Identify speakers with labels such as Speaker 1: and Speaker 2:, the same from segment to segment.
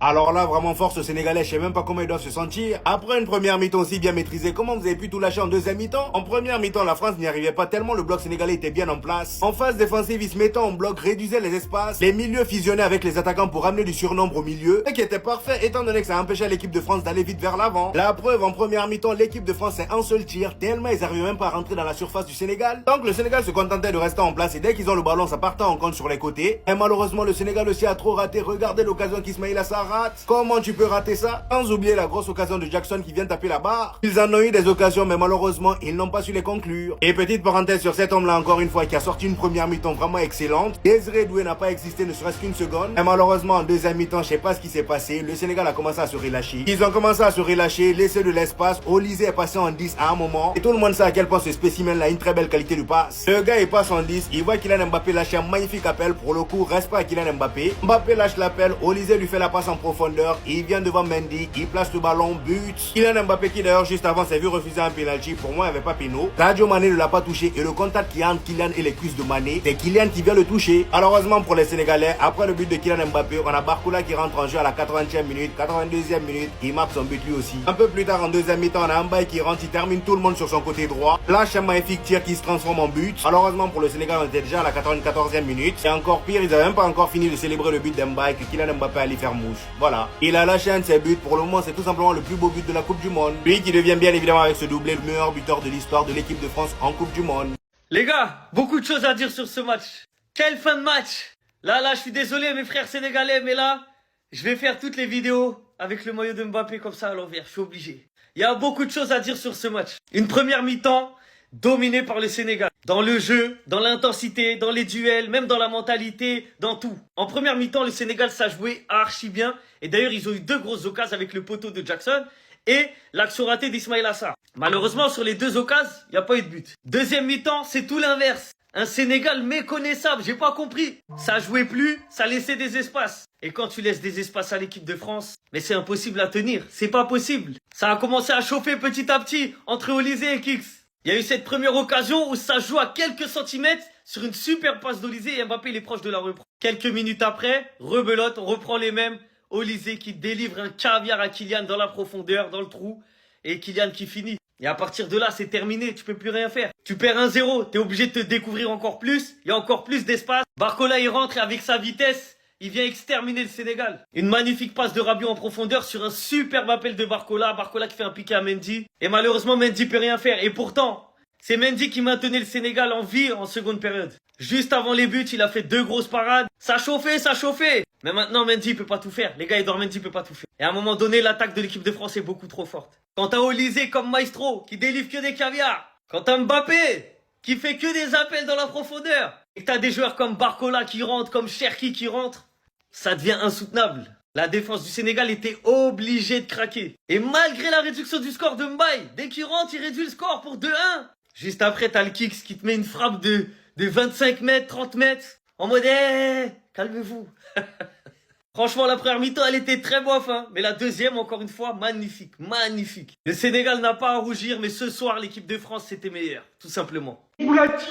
Speaker 1: Alors là, vraiment force aux Sénégalais, je sais même pas comment ils doivent se sentir. Après une première mi-temps aussi bien maîtrisée, comment vous avez pu tout lâcher en deuxième mi-temps? En première mi-temps, la France n'y arrivait pas tellement le bloc sénégalais était bien en place. En phase défensive, ils se mettaient en bloc, réduisaient les espaces. Les milieux fusionnaient avec les attaquants pour amener du surnombre au milieu. Et qui était parfait, étant donné que ça empêchait l'équipe de France d'aller vite vers l'avant. La preuve, en première mi-temps, l'équipe de France c'est un seul tir, tellement ils arrivaient même pas à rentrer dans la surface du Sénégal. Donc le Sénégal se contentait de rester en place et dès qu'ils ont le ballon, ça partait en compte sur les côtés. Et malheureusement, le Sénégal aussi a trop raté. Regardez l'occasion qu'Ismaïla Sarr rate. Comment tu peux rater ça? Sans oublier la grosse occasion de Jackson qui vient taper la barre. Ils en ont eu des occasions, mais malheureusement, ils n'ont pas su les conclure. Et petite parenthèse sur cet homme-là, encore une fois, qui a sorti une première mi-temps vraiment excellente. Désiré Doué n'a pas existé ne serait-ce qu'une seconde. Et malheureusement, en deuxième mi-temps, je sais pas ce qui s'est passé. Le Sénégal a commencé à se relâcher. Ils ont commencé à se relâcher, laisser de l'espace. Olysée est passé en 10 à un moment. Et tout le monde sait à quel point ce spécimen-là a une très belle qualité de passe. Le gars, il passe en 10. Il voit Kylian Mbappé lâcher un magnifique appel. Pour le coup, reste pas à Kylian Mbappé. Mbappé lâche l'appel. Olysée lui fait la passe en profondeur. Il vient devant Mendy, il place le ballon, but. Kylian Mbappé qui d'ailleurs juste avant s'est vu refuser un penalty, pour moi il n'y avait pas péno. Sadio Mané ne l'a pas touché et le contact qui est entre Kylian et les cuisses de Mané, c'est Kylian qui vient le toucher. Malheureusement pour les Sénégalais, après le but de Kylian Mbappé, on a Barcola qui rentre en jeu à la 80e minute, 82e minute, il marque son but lui aussi. Un peu plus tard en deuxième mi-temps, on a Mbaye qui rentre, il termine tout le monde sur son côté droit. Lâche un magnifique tir qui se transforme en but. Malheureusement pour le Sénégal, on était déjà à la 94e minute. Et encore pire, ils n'avaient même pas encore fini de célébrer le but d'Mbaye que Kylian Mbappé allait faire mouche. Voilà. Il a lâché un de ses buts. Pour le moment, c'est tout simplement le plus beau but de la Coupe du Monde. Lui qui devient bien évidemment avec ce doublé le meilleur buteur de l'histoire de l'équipe de France en Coupe du Monde.
Speaker 2: Les gars, beaucoup de choses à dire sur ce match. Quelle fin de match! Là, je suis désolé mes frères sénégalais, mais là, je vais faire toutes les vidéos avec le maillot de Mbappé comme ça à l'envers. Je suis obligé. Il y a beaucoup de choses à dire sur ce match. Une première mi-temps dominée par le Sénégal. Dans le jeu, dans l'intensité, dans les duels, même dans la mentalité, dans tout. En première mi-temps, le Sénégal ça jouait archi bien. Et d'ailleurs, ils ont eu deux grosses occasions avec le poteau de Jackson et l'action ratée d'Ismaïla Sarr. Malheureusement, sur les deux occasions, il n'y a pas eu de but. Deuxième mi-temps, c'est tout l'inverse. Un Sénégal méconnaissable, j'ai pas compris. Ça jouait plus, ça laissait des espaces. Et quand tu laisses des espaces à l'équipe de France, mais c'est impossible à tenir. C'est pas possible. Ça a commencé à chauffer petit à petit entre Olysée et Kix. Il y a eu cette première occasion où ça joue à quelques centimètres sur une super passe d'Olysée et Mbappé il est proche de la reprendre. Quelques minutes après, rebelote, on reprend les mêmes. Olysée qui délivre un caviar à Kylian dans la profondeur, dans le trou. Et Kylian qui finit. Et à partir de là, c'est terminé, tu peux plus rien faire. Tu perds 1-0, t'es obligé de te découvrir encore plus. Il y a encore plus d'espace. Barcola il rentre et avec sa vitesse, il vient exterminer le Sénégal. Une magnifique passe de Rabiot en profondeur sur un superbe appel de Barcola. Barcola qui fait un piqué à Mendy. Et malheureusement, Mendy peut rien faire. Et pourtant, c'est Mendy qui maintenait le Sénégal en vie en seconde période. Juste avant les buts, il a fait deux grosses parades. Ça chauffait, ça chauffait. Mais maintenant, Mendy peut pas tout faire. Les gars, Edouard Mendy peut pas tout faire. Et à un moment donné, l'attaque de l'équipe de France est beaucoup trop forte. Quand t'as Olysée comme maestro, qui délivre que des caviars. Quand t'as Mbappé, qui fait que des appels dans la profondeur. Et que t'as des joueurs comme Barcola qui rentrent, comme Cherki qui rentrent. Ça devient insoutenable. La défense du Sénégal était obligée de craquer. Et malgré la réduction du score de Mbaye, dès qu'il rentre, il réduit le score pour 2-1. Juste après, t'as le Kix qui te met une frappe de 25 mètres, 30 mètres. En mode, calmez-vous. Franchement, la première mi-temps, elle était très bof, hein. Mais la deuxième, encore une fois, magnifique, magnifique. Le Sénégal n'a pas à rougir, mais ce soir, l'équipe de France, c'était meilleur, tout simplement.
Speaker 3: Boulati,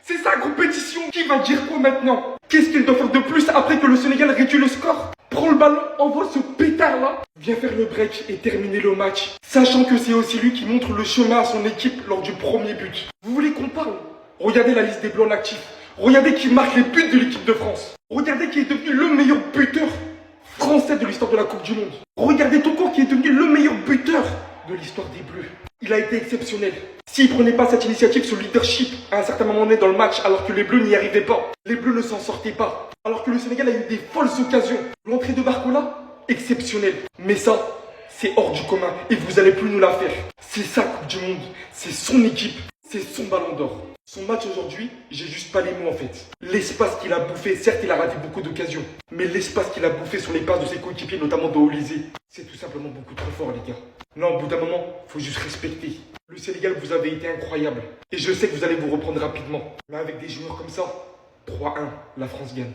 Speaker 3: c'est sa compétition. Qui va dire quoi maintenant? Qu'est-ce qu'il doit faire de plus après que le Sénégal réduit le score? Prends le ballon, envoie ce pétard-là. Viens faire le break et terminer le match. Sachant que c'est aussi lui qui montre le chemin à son équipe lors du premier but. Vous voulez qu'on parle? Regardez la liste des blancs actifs. Regardez qui marque les buts de l'équipe de France. Regardez qui est devenu le meilleur buteur français de l'histoire de la Coupe du Monde. Regardez Toko qui est devenu le meilleur buteur de l'histoire des Bleus. Il a été exceptionnel. S'il prenait pas cette initiative, ce leadership à un certain moment donné dans le match, alors que les Bleus n'y arrivaient pas, les Bleus ne s'en sortaient pas, alors que le Sénégal a eu des folles occasions. L'entrée de Barcola, exceptionnelle. Mais ça, c'est hors du commun et vous allez plus nous la faire. C'est sa Coupe du Monde, c'est son équipe, c'est son ballon d'or. Son match aujourd'hui, j'ai juste pas les mots en fait. L'espace qu'il a bouffé, certes il a raté beaucoup d'occasions, mais l'espace qu'il a bouffé sur les passes de ses coéquipiers, notamment de Olysée, c'est tout simplement beaucoup trop fort les gars. Là au bout d'un moment, faut juste respecter. Le Sénégal, vous avez été incroyable. Et je sais que vous allez vous reprendre rapidement. Mais avec des joueurs comme ça, 3-1, la France gagne.